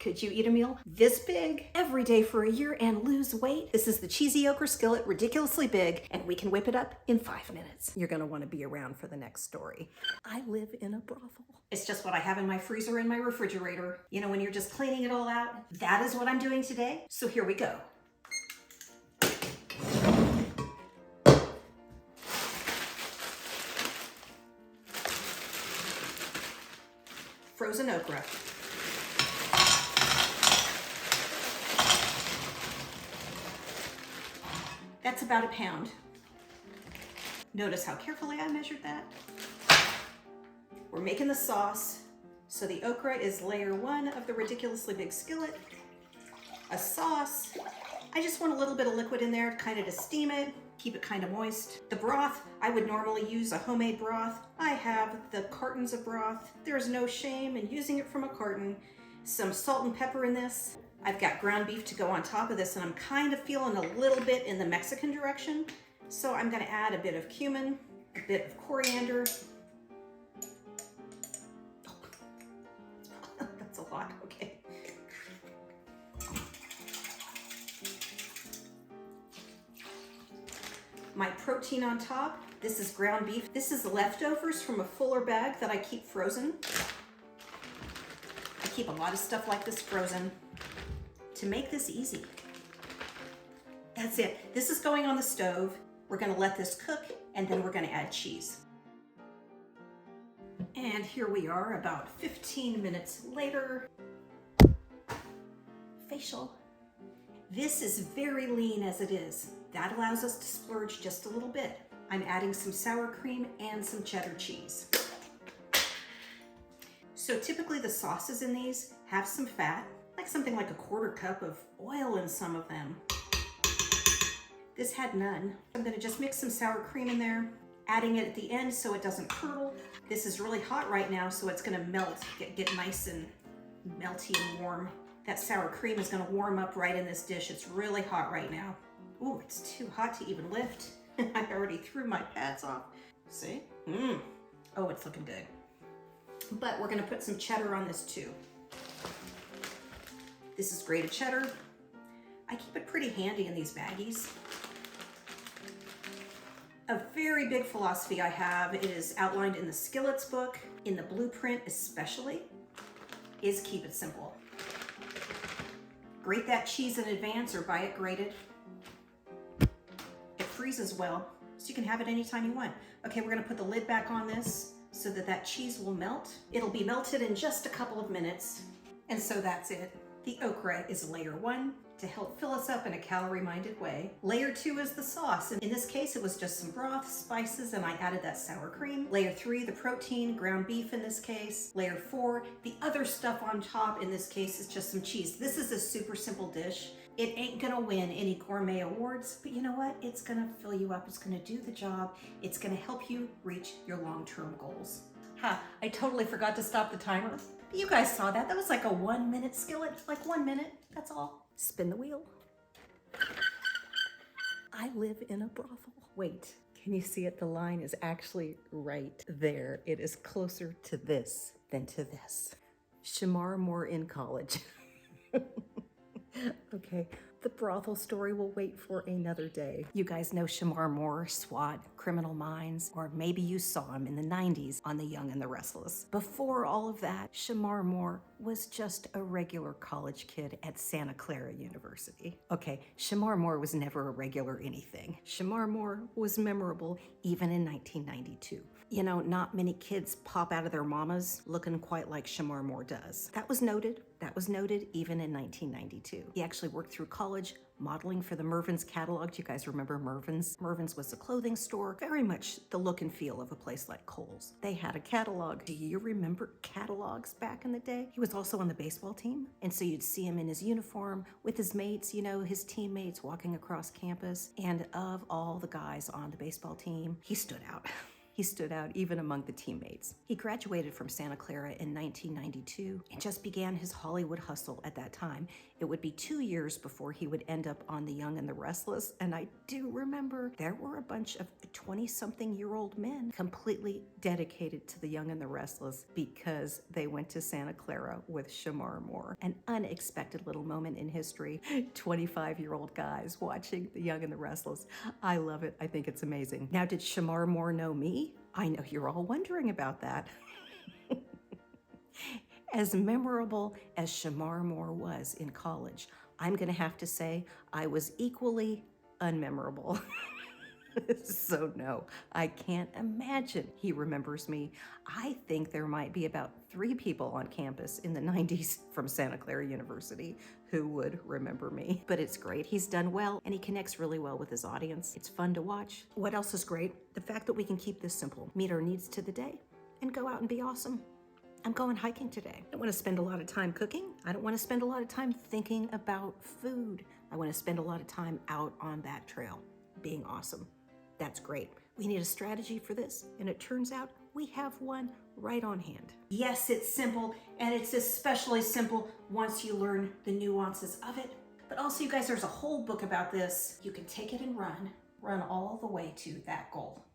Could you eat a meal this big every day for a year and lose weight? This is the cheesy okra skillet, ridiculously big, and we can whip it up in 5 minutes. You're gonna wanna be around for the next story. I live in a brothel. It's just what I have in my freezer and my refrigerator. You know, when you're just cleaning it all out, that is what I'm doing today. So here we go. Frozen okra. That's about a pound. Notice how carefully I measured that. We're making the sauce. So the okra is layer 1 of the ridiculously big skillet. A sauce. I just want a little bit of liquid in there, kind of to steam it, keep it kind of moist. The broth, I would normally use a homemade broth. I have the cartons of broth. There's no shame in using it from a carton. Some salt and pepper in this. I've got ground beef to go on top of this, and I'm kind of feeling a little bit in the Mexican direction. So I'm gonna add a bit of cumin, a bit of coriander. Oh, that's a lot, okay. My protein on top, this is ground beef. This is leftovers from a Fuller bag that I keep frozen. I keep a lot of stuff like this frozen to make this easy. That's it. This is going on the stove. We're gonna let this cook, and then we're gonna add cheese. And here we are about 15 minutes later. Facial. This is very lean as it is. That allows us to splurge just a little bit. I'm adding some sour cream and some cheddar cheese. So typically the sauces in these have some fat, like something like a 1/4 cup of oil in some of them. This had none. I'm gonna just mix some sour cream in there, adding it at the end so it doesn't curdle. This is really hot right now, so it's gonna melt, get nice and melty and warm. That sour cream is gonna warm up right in this dish. It's really hot right now. Ooh, it's too hot to even lift. I already threw my pads off. See? Oh, it's looking good. But we're gonna put some cheddar on this too. This is grated cheddar. I keep it pretty handy in these baggies. A very big philosophy I have, it is outlined in the Skillets book, in the blueprint especially, is keep it simple. Grate that cheese in advance or buy it grated. It freezes well, so you can have it anytime you want. Okay, we're gonna put the lid back on this so that that cheese will melt. It'll be melted in just a couple of minutes. And so that's it. The okra is layer 1 to help fill us up in a calorie-minded way. Layer 2 is the sauce. And in this case, it was just some broth, spices, and I added that sour cream. Layer 3, the protein, ground beef in this case. Layer 4, the other stuff on top in this case is just some cheese. This is a super simple dish. It ain't gonna win any gourmet awards, but you know what? It's gonna fill you up. It's gonna do the job. It's gonna help you reach your long-term goals. Ha, I totally forgot to stop the timer. But you guys saw that. That was like a 1-minute skillet, like 1 minute, that's all. Spin the wheel. I live in a brothel. Wait, can you see it? The line is actually right there. It is closer to this than to this. Shamar Moore in college. Okay, the brothel story will wait for another day. You guys know Shamar Moore, SWAT, Criminal Minds, or maybe you saw him in the 90s on The Young and the Restless. Before all of that, Shamar Moore was just a regular college kid at Santa Clara University. Okay, Shamar Moore was never a regular anything. Shamar Moore was memorable even in 1992. You know, not many kids pop out of their mamas looking quite like Shamar Moore does. That was noted. That was noted even in 1992. He actually worked through college modeling for the Mervyn's catalog. Do you guys remember Mervyn's? Mervyn's was a clothing store, very much the look and feel of a place like Kohl's. They had a catalog. Do you remember catalogs back in the day? He was also on the baseball team, and so you'd see him in his uniform with his mates, you know, his teammates walking across campus. And of all the guys on the baseball team, he stood out. He stood out even among the teammates. He graduated from Santa Clara in 1992 and just began his Hollywood hustle at that time. It would be 2 years before he would end up on The Young and the Restless, and I do remember there were a bunch of 20-something-year-old men completely dedicated to The Young and the Restless because they went to Santa Clara with Shamar Moore. An unexpected little moment in history. 25-year-old guys watching The Young and the Restless. I love it. I think it's amazing. Now, did Shamar Moore know me? I know you're all wondering about that. As memorable as Shamar Moore was in college, I'm going to have to say I was equally unmemorable. So no, I can't imagine he remembers me. I think there might be about 3 people on campus in the 90s from Santa Clara University who would remember me. But it's great. He's done well and he connects really well with his audience. It's fun to watch. What else is great? The fact that we can keep this simple, meet our needs to the day, and go out and be awesome. I'm going hiking today. I don't want to spend a lot of time cooking. I don't want to spend a lot of time thinking about food. I want to spend a lot of time out on that trail, being awesome. That's great. We need a strategy for this, and it turns out we have one right on hand. Yes, it's simple, and it's especially simple once you learn the nuances of it. But also, you guys, there's a whole book about this. You can take it and run all the way to that goal.